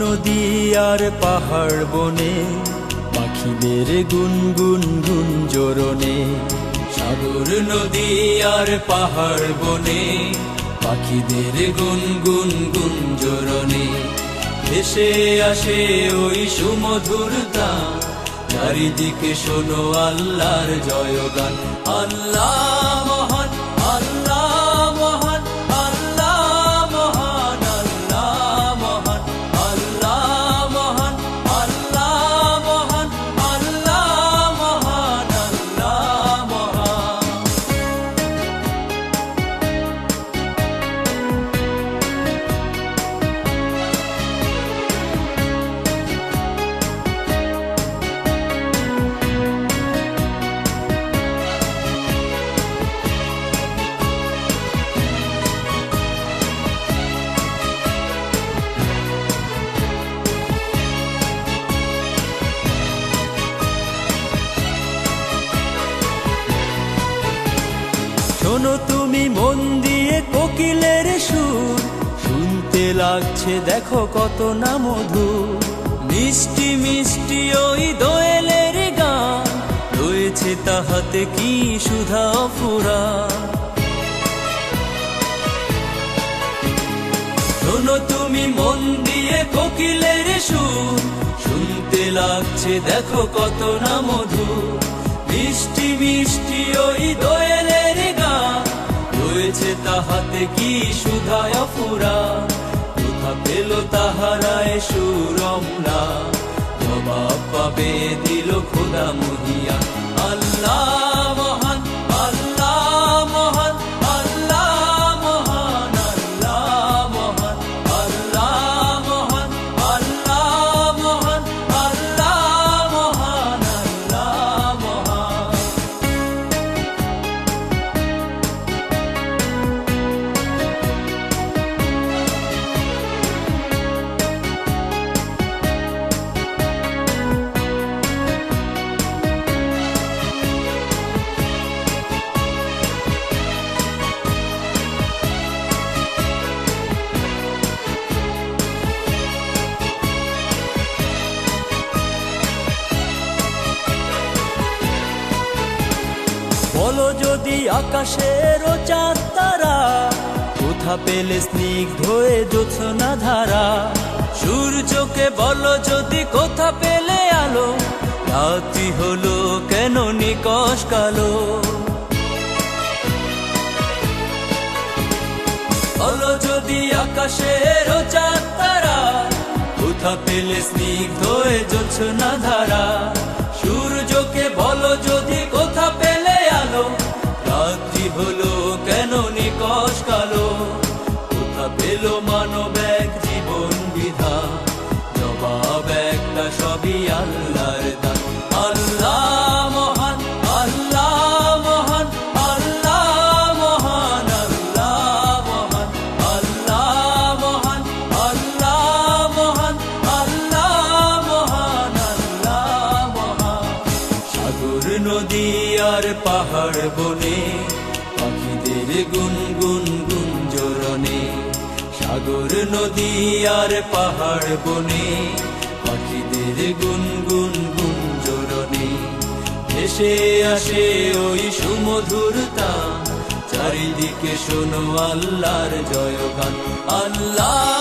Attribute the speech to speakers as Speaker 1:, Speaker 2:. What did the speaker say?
Speaker 1: নদী আর পাহাড় বনে, পাখিদের গুনগুন গুঞ্জরণে। সাগর নদী আর পাহাড় বনে, পাখিদের গুনগুন গুঞ্জরণে। ভেসে আসে ওই সুমধুরতা, চারিদিকে শোনো আল্লাহর জয়গান। আল্লাহ মহান, আল্লাহ মহান, আল্লাহ মহান, আল্লাহ মহান, আল্লাহ মহান, আল্লাহ মহান, আল্লাহ মহান, আল্লাহ মহান। শোনো তুমি মন দিয়ে কোকিলের সুর, শুনতে লাগছে দেখো কত না মধুর। মিষ্টি মিষ্টি ওই দোয়েলের গান, রয়েছে তাহাতে কি সুধা অফুরান। শোনো তুমি মন দিয়ে কোকিলের সুর, শুনতে লাগছে দেখো কত না মধুর। মিষ্টি মিষ্টি ওই দোয়েলের গান, রয়েছে তাহাতে কি সুধা অফুরান। কোথা পেল তাহারায় সুরমরা, জবাব পাবে দিল খোদা মহিয়া। আল্লাহ মহান, আল্লাহ মহান, আল্লাহ মহান, আল্লাহ মহান, আল্লাহ মহান, আল্লাহ মহান, আল্লাহ মহান, আল্লাহ মহান। বলো যদি আকাশের চাঁদ তারা, কোথা পেলে স্নিগ্ধ হয়ে জ্যোৎস্না ধারা। সূর্যকে বলো যদি কোথা পেলে আলো, রাত্রি হলো কেন নিকষ কালো। বলো যদি আকাশের চাঁদ তারা, কোথা পেলে স্নিগ্ধ হয়ে জ্যোৎস্না ধারা। সূর্যকে বলো যদি কোথা পেলে আলো, রাত্রি হলো কেন নিকষ কালো। কোথা পেল মানব এক জীবন বিধা, জবাব একটা সবই আল্লাহর দান। আল্লাহ মহান, আল্লাহ মহান, আল্লাহ মহান, আল্লাহ মহান, আল্লাহ মহান, আল্লাহ মহান, আল্লাহ মহান, আল্লাহ মহান। সাগর নদী আর পাহাড় বনে, পাখিদের গুনগুন গুঞ্জরণে। সাগর নদী আর পাহাড় বনে, পাখিদের গুনগুন গুঞ্জরণে। ভেসে আসে ওই সুমধুরতা, চারিদিকে শোনো আল্লাহর জয়গান। আল্লাহ